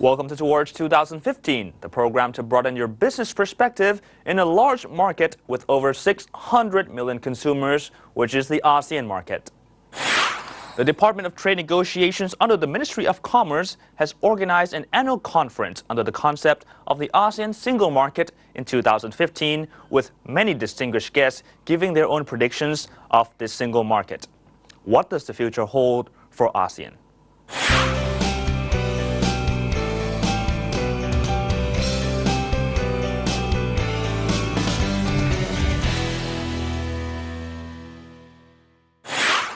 Welcome to Towards 2015, the program to broaden your business perspective in a large market with over 600 million consumers, which is the ASEAN market. The Department of Trade Negotiations under the Ministry of Commerce has organized an annual conference under the concept of the ASEAN Single Market in 2015, with many distinguished guests giving their own predictions of this single market. What does the future hold for ASEAN?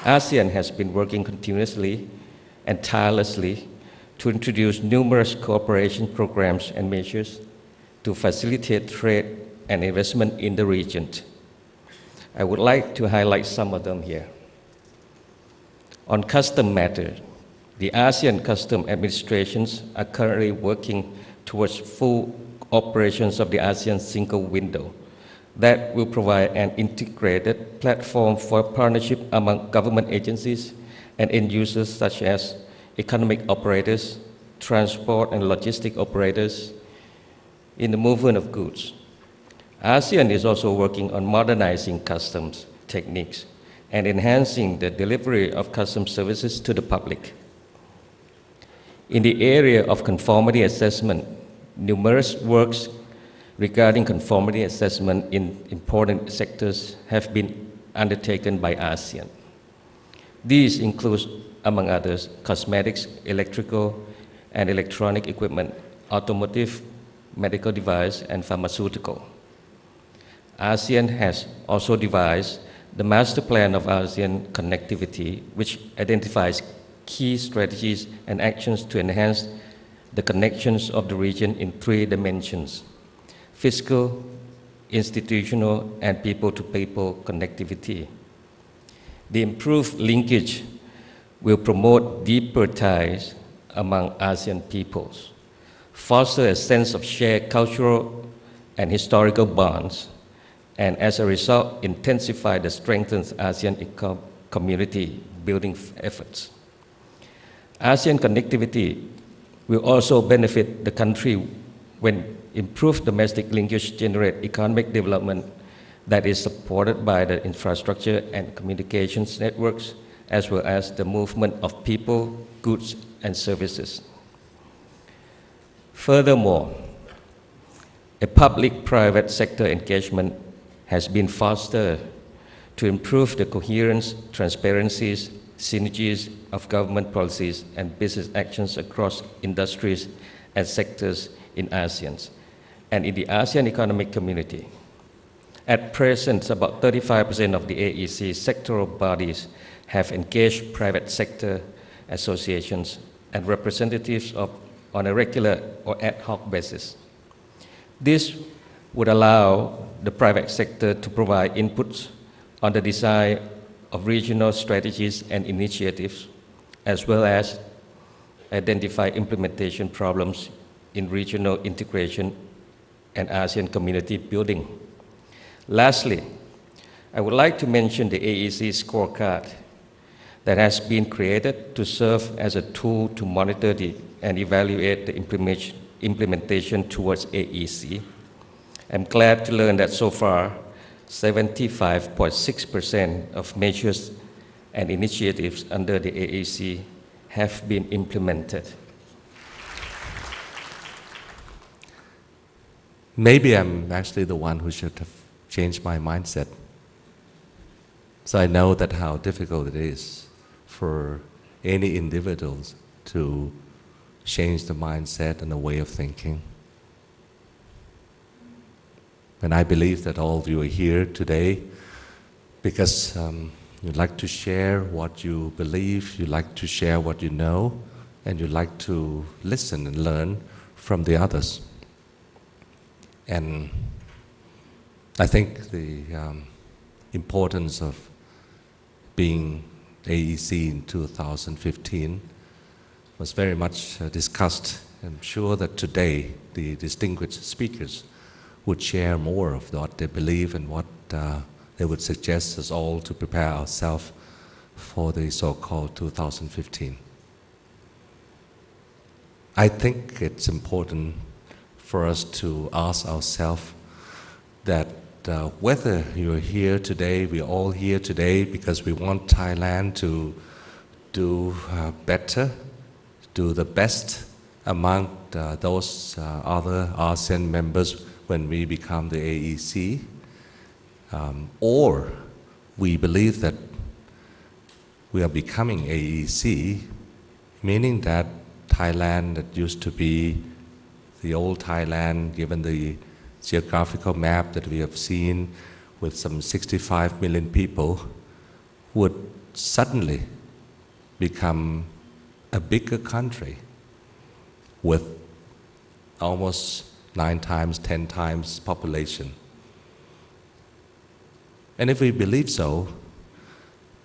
ASEAN has been working continuously and tirelessly to introduce numerous cooperation programs and measures to facilitate trade and investment in the region. I would like to highlight some of them here. On custom matters, the ASEAN Custom Administrations are currently working towards full operations of the ASEAN Single Window that will provide an integrated platform for partnership among government agencies and end users such as economic operators, transport and logistic operators in the movement of goods. ASEAN is also working on modernizing customs techniques and enhancing the delivery of customs services to the public. In the area of conformity assessment, numerous works regarding conformity assessment in important sectors have been undertaken by ASEAN. These include, among others, cosmetics, electrical and electronic equipment, automotive, medical device, and pharmaceutical. ASEAN has also devised the Master Plan of ASEAN Connectivity, which identifies key strategies and actions to enhance the connections of the region in 3 dimensions: fiscal, institutional, and people-to-people connectivity. The improved linkage will promote deeper ties among ASEAN peoples, foster a sense of shared cultural and historical bonds, and as a result, intensify the strengthened ASEAN community building efforts. ASEAN connectivity will also benefit the country when improved domestic linkage generate economic development that is supported by the infrastructure and communications networks, as well as the movement of people, goods, and services. Furthermore, a public-private sector engagement has been fostered to improve the coherence, transparencies, synergies of government policies and business actions across industries and sectors in ASEAN and in the ASEAN Economic Community. At present, about 35% of the AEC sectoral bodies have engaged private sector associations and representatives on a regular or ad hoc basis. This would allow the private sector to provide inputs on the design of regional strategies and initiatives, as well as identify implementation problems in regional integration and ASEAN community building. Lastly, I would like to mention the AEC scorecard that has been created to serve as a tool to monitor and evaluate the implementation towards AEC. I'm glad to learn that so far, 75.6% of measures and initiatives under the AEC have been implemented. Maybe I'm actually the one who should have changed my mindset. So I know that how difficult it is for any individuals to change the mindset and the way of thinking. And I believe that all of you are here today because you'd like to share what you believe, you like to share what you know, and you like to listen and learn from the others. And I think the importance of being AEC in 2015 was very much discussed. I'm sure that today the distinguished speakers would share more of what they believe and what they would suggest us all to prepare ourselves for the so-called 2015. I think it's important for us to ask ourselves that whether you're here today, we're all here today because we want Thailand to do better, do the best among those other ASEAN members when we become the AEC, or we believe that we are becoming AEC, meaning that Thailand that used to be the old Thailand, given the geographical map that we have seen with some 65 million people, would suddenly become a bigger country with almost 9 times, 10 times population. And if we believe so,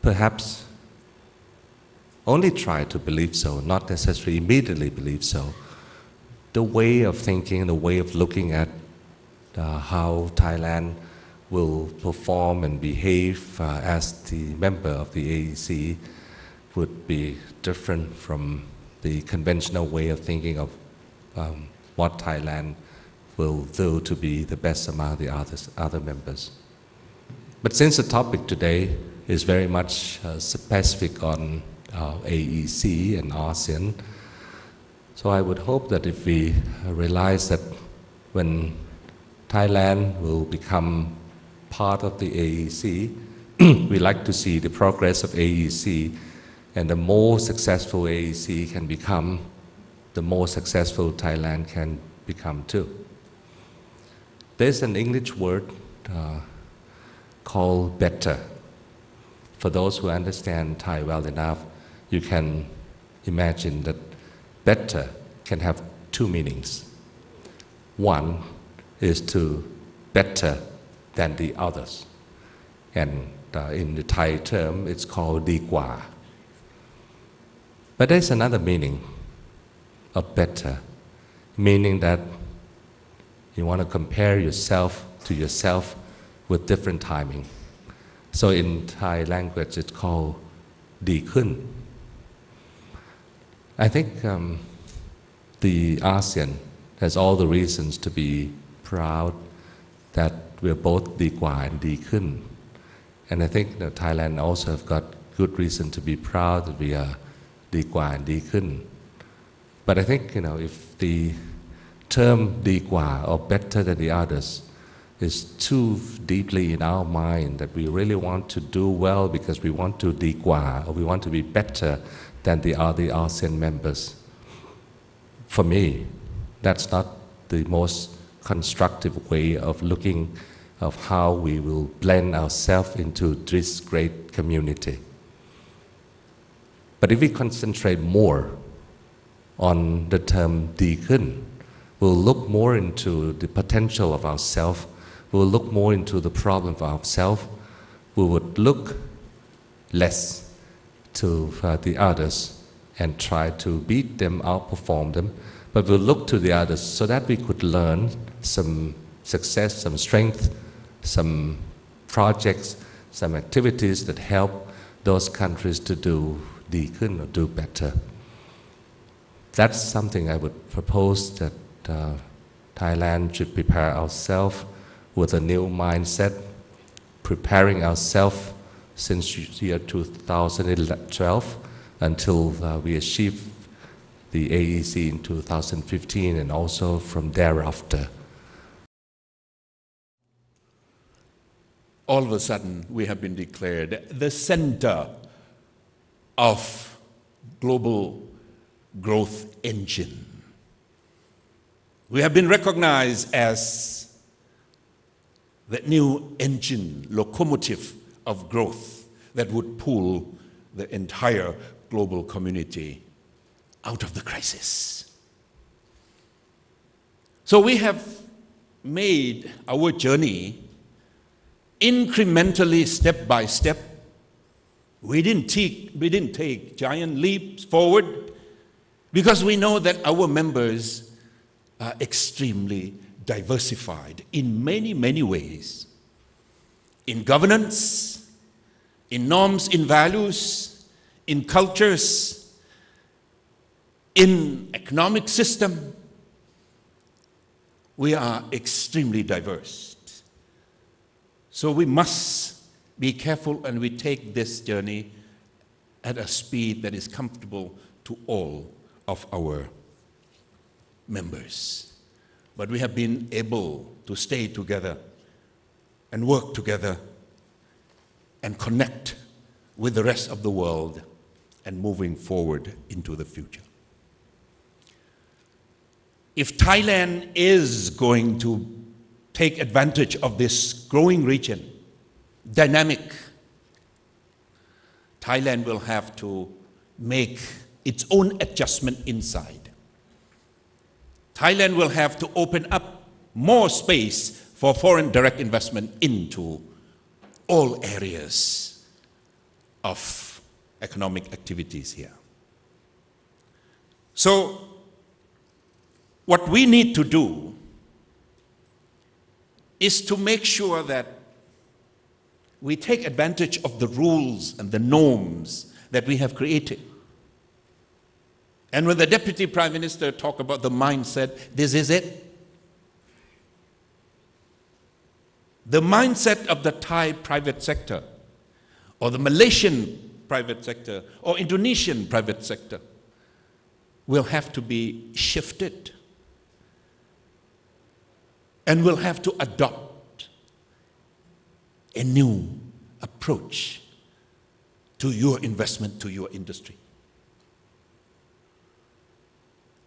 perhaps only try to believe so, not necessarily immediately believe so. The way of thinking, the way of looking at how Thailand will perform and behave as the member of the AEC would be different from the conventional way of thinking of what Thailand will do to be the best among the other members. But since the topic today is very much specific on AEC and ASEAN, so I would hope that if we realize that when Thailand will become part of the AEC, we like to see the progress of AEC, and the more successful AEC can become, the more successful Thailand can become too. There's an English word called better. For those who understand Thai well enough, you can imagine that better can have 2 meanings. One is to better than the others. And in the Thai term, it's called di kwa. But there's another meaning of better, meaning that you want to compare yourself to yourself with different timing. So in Thai language, it's called di khun. I think the ASEAN has all the reasons to be proud that we're both di kwa and di khun. And I think that Thailand also have got good reason to be proud that we are di kwa and di khun. But I think, if the term di kwa, or better than the others, is too deeply in our mind that we really want to do well because we want to di kwa, or we want to be better than the other ASEAN members. For me, that's not the most constructive way of looking of how we will blend ourselves into this great community. But if we concentrate more on the term di khun, we'll look more into the potential of ourselves, we'll look more into the problem of ourselves, we would look less to the others and try to beat them, outperform them, but we'll look to the others so that we could learn some success, some strength, some projects, some activities that help those countries to do di khun or do better. That's something I would propose that Thailand should prepare ourselves with a new mindset, preparing ourselves since year 2012 until we achieve the AEC in 2015 and also from thereafter. All of a sudden, we have been declared the center of global growth engine. We have been recognized as the new engine, locomotive of growth that would pull the entire global community out of the crisis. So we have made our journey incrementally, step by step. We didn't take giant leaps forward because we know that our members are extremely diversified in many, many ways. In governance, in norms, in values, in cultures, in economic system, we are extremely diverse. So we must be careful, and we take this journey at a speed that is comfortable to all of our members. But we have been able to stay together and work together and connect with the rest of the world and moving forward into the future. If Thailand is going to take advantage of this growing region, dynamic, Thailand will have to make its own adjustment inside. Thailand will have to open up more space for foreign direct investment into all areas of economic activities here. So, what we need to do is to make sure that we take advantage of the rules and the norms that we have created. And when the Deputy Prime Minister talked about the mindset, this is it. The mindset of the Thai private sector, or the Malaysian private sector, or Indonesian private sector, will have to be shifted. And will have to adopt a new approach to your investment, to your industry.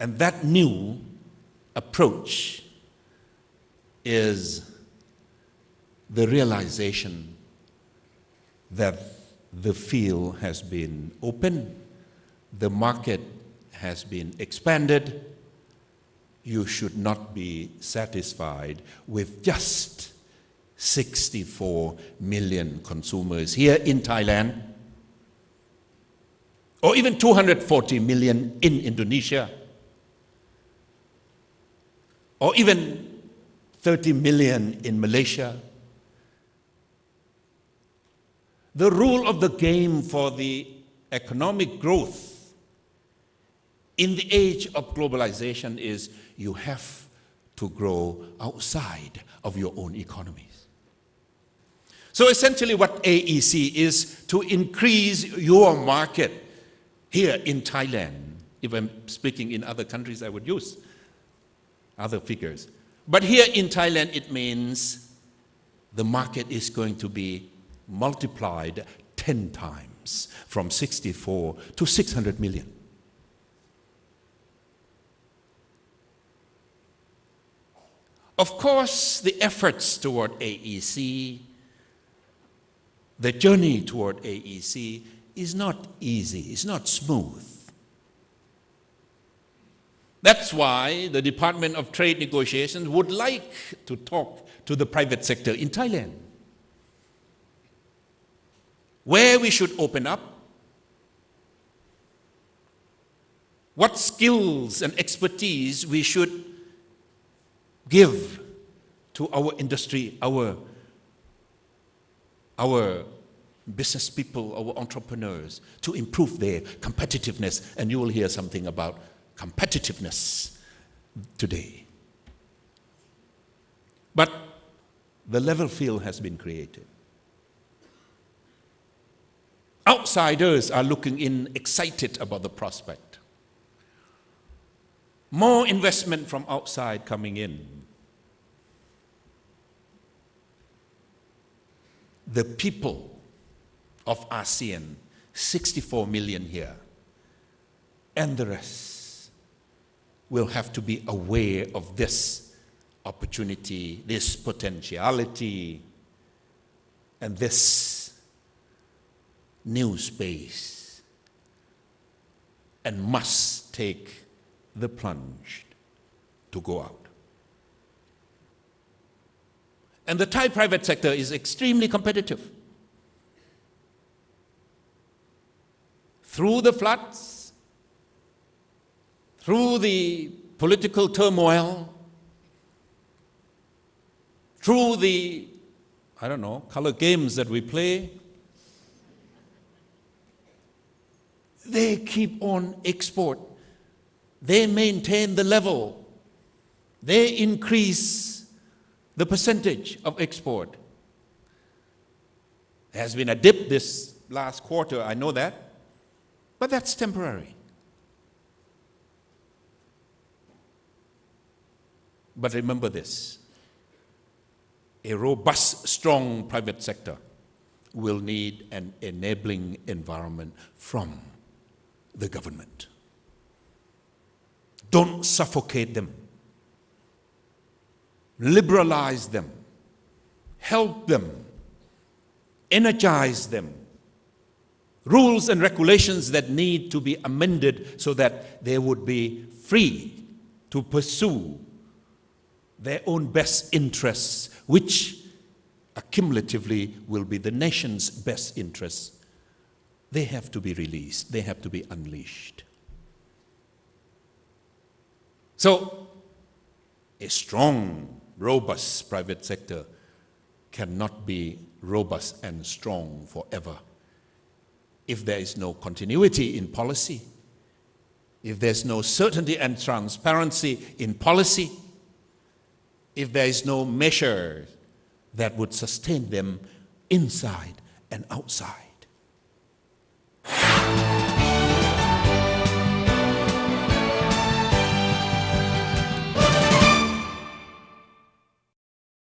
And that new approach is the realization that the field has been open, the market has been expanded. You should not be satisfied with just 64 million consumers here in Thailand, or even 240 million in Indonesia, or even 30 million in Malaysia. The rule of the game for the economic growth in the age of globalization is you have to grow outside of your own economies. So essentially what AEC is to increase your market here in Thailand. If I'm speaking in other countries, I would use other figures. But here in Thailand, it means the market is going to be multiplied 10 times from 64 to 600 million. Of course, the efforts toward AEC, the journey toward AEC is not easy, it's not smooth. That's why the Department of Trade Negotiations would like to talk to the private sector in Thailand, where we should open up, what skills and expertise we should give to our industry, our business people, our entrepreneurs, to improve their competitiveness. And you will hear something about competitiveness today. But the level field has been created. Outsiders are looking in, excited about the prospect. More investment from outside coming in. The people of ASEAN, 64 million here, and the rest will have to be aware of this opportunity, this potentiality, and this new space, and must take the plunge to go out. And the Thai private sector is extremely competitive. Through the floods, through the political turmoil, through the, color games that we play, they keep on export they maintain the level. They increase the percentage of export. There has been a dip this last quarter, I know that, but that's temporary. But remember this, a robust, strong private sector will need an enabling environment from the government. Don't suffocate them. Liberalize them. Help them. Energize them. Rules and regulations that need to be amended so that they would be free to pursue their own best interests, which accumulatively will be the nation's best interests. They have to be released. They have to be unleashed. So, a strong, robust private sector cannot be robust and strong forever if there is no continuity in policy, if there's no certainty and transparency in policy, if there is no measure that would sustain them inside and outside.